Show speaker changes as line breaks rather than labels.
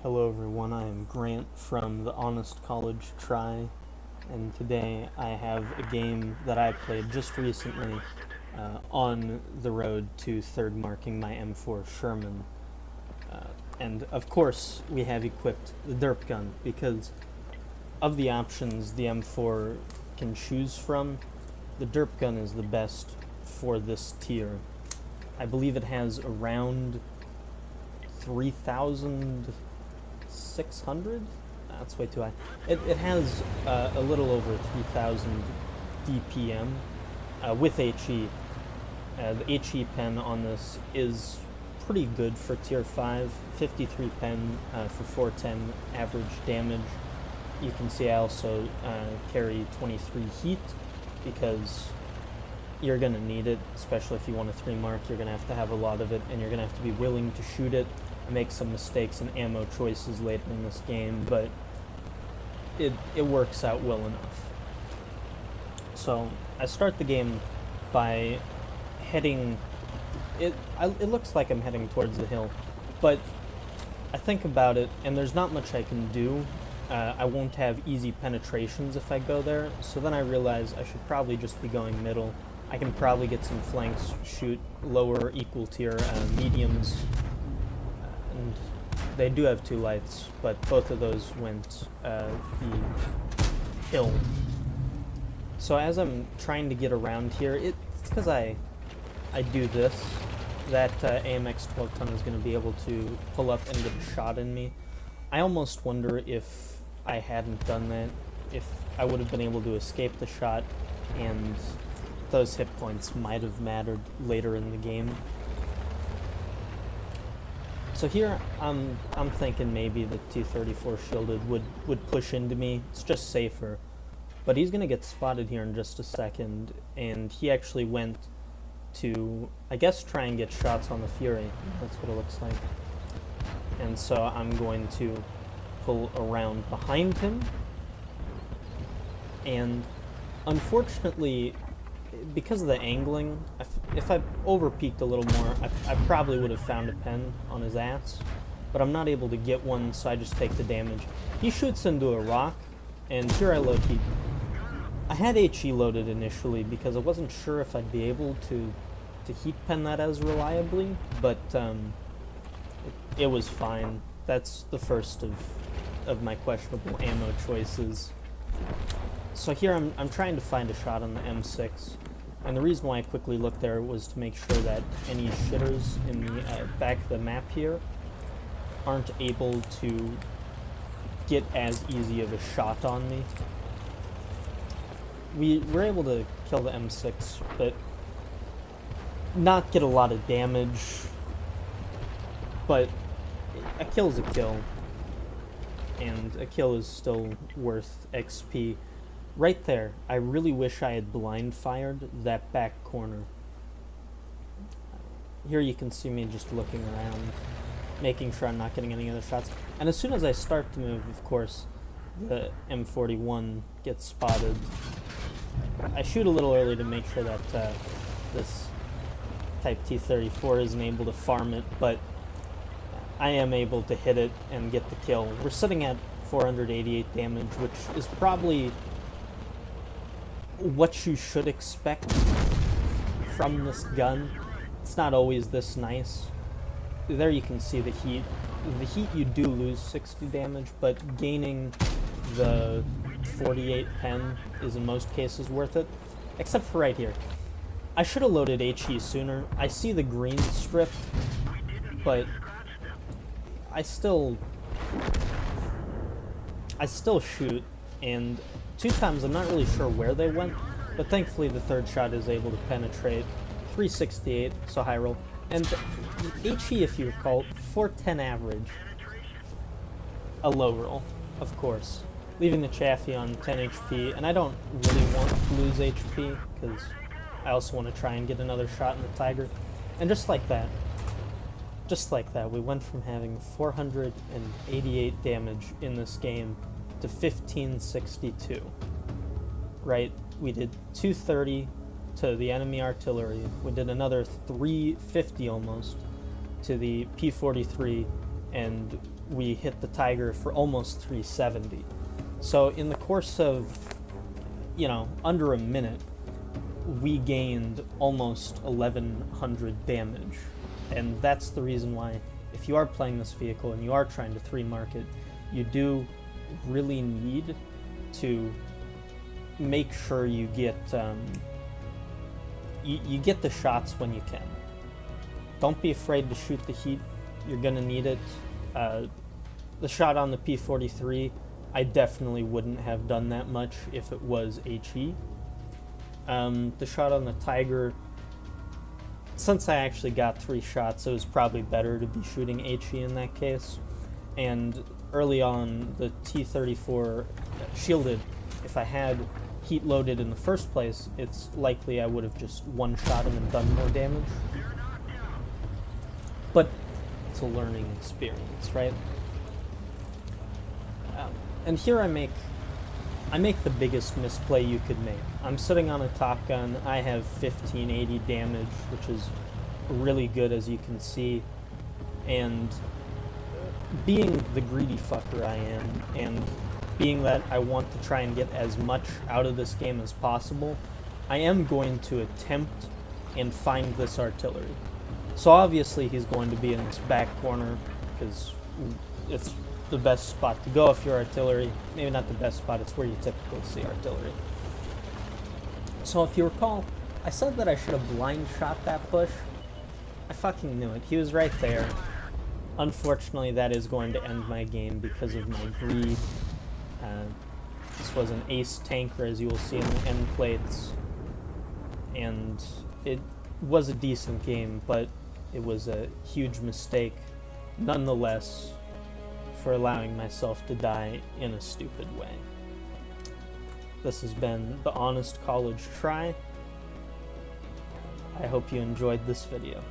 Hello everyone, I am Grant from the Honest College Try, and today I have a game that I played just recently on the road to third marking my M4 Sherman. And of course, we have equipped the derp gun because of the options the M4 can choose from, the derp gun is the best for this tier. I believe it has around 3,600? That's way too high. It has a little over 3,000 DPM with HE. The HE pen on this is pretty good for tier 5. 53 pen for 410 average damage. You can see I also carry 23 heat because you're going to need it, especially if you want a 3 mark. You're going to have a lot of it, and you're going to have to be willing to shoot it. I make some mistakes in ammo choices later in this game, but it works out well enough. So I start the game by heading. It looks like I'm heading towards the hill, but I think about it, and there's not much I can do. I won't have easy penetrations if I go there, so then I realize I should probably just be going middle. I can probably get some flanks, shoot lower equal tier mediums, and they do have 2 lights, but both of those went the hill. So as I'm trying to get around here, it's because I do this, that AMX 12 ton is going to be able to pull up and get a shot in me. I almost wonder if I hadn't done that, if I would have been able to escape the shot, and those hit points might have mattered later in the game. So here, I'm thinking maybe the T-34 shielded would push into me. It's just safer. But he's going to get spotted here in just a second, and he actually went to, I guess, try and get shots on the Fury. That's what it looks like. And so I'm going to pull around behind him. And unfortunately, because of the angling, if I over-peaked a little more, I probably would have found a pen on his ass. But I'm not able to get one, so I just take the damage. He shoots into a rock, and here I load heat. I had HE loaded initially because I wasn't sure if I'd be able to heat pen that as reliably, but it was fine. That's the first of my questionable ammo choices. So here I'm trying to find a shot on the M6, and the reason why I quickly looked there was to make sure that any shitters in the back of the map here aren't able to get as easy of a shot on me. We were able to kill the M6, but not get a lot of damage, but a kill's a kill, and a kill is still worth XP. Right there, I really wish I had blind fired that back corner. Here you can see me just looking around, making sure I'm not getting any other shots. And as soon as I start to move, of course, the M41 gets spotted. I shoot a little early to make sure that this Type T-34 isn't able to farm it, but I am able to hit it and get the kill. We're sitting at 488 damage, which is probably what you should expect from this gun. It's not always this nice. There you can see the heat. The heat, you do lose 60 damage, but gaining the 48 pen is in most cases worth it, except for right here. I should have loaded HE sooner. I see the green strip, but I still shoot, and 2 times I'm not really sure where they went, but thankfully the third shot is able to penetrate. 368, so high roll. And HE, if you recall, 410 average. A low roll, of course. Leaving the Chaffee on 10 HP, and I don't really want to lose HP, because I also want to try and get another shot in the Tiger. And just like that, we went from having 488 damage in this game to 1562. Right? We did 230 to the enemy artillery. We did another 350 almost to the P-43, and we hit the Tiger for almost 370. So in the course of, under a minute, we gained almost 1100 damage. And that's the reason why, if you are playing this vehicle and you are trying to 3-mark it, you do really need to make sure you get you get the shots when you can. Don't be afraid to shoot the heat. You're gonna need it. The shot on the P43, I definitely wouldn't have done that much if it was HE. The shot on the Tiger, since I actually got 3 shots, it was probably better to be shooting HE in that case. And early on, the T-34 shielded, if I had heat loaded in the first place, it's likely I would have just one-shot him and done more damage. But it's a learning experience, right? And here I make the biggest misplay you could make. I'm sitting on a Top Gun. I have 1580 damage, which is really good, as you can see. And being the greedy fucker I am, and being that I want to try and get as much out of this game as possible, I am going to attempt and find this artillery. So obviously he's going to be in this back corner, because it's the best spot to go if you're artillery. Maybe not the best spot, it's where you typically see artillery. So if you recall, I said that I should have blind shot that bush. I fucking knew it. He was right there. Unfortunately, that is going to end my game because of my greed. This was an ace tanker, as you will see in the end plates. And it was a decent game, but it was a huge mistake, nonetheless, for allowing myself to die in a stupid way. This has been the Honest College Try. I hope you enjoyed this video.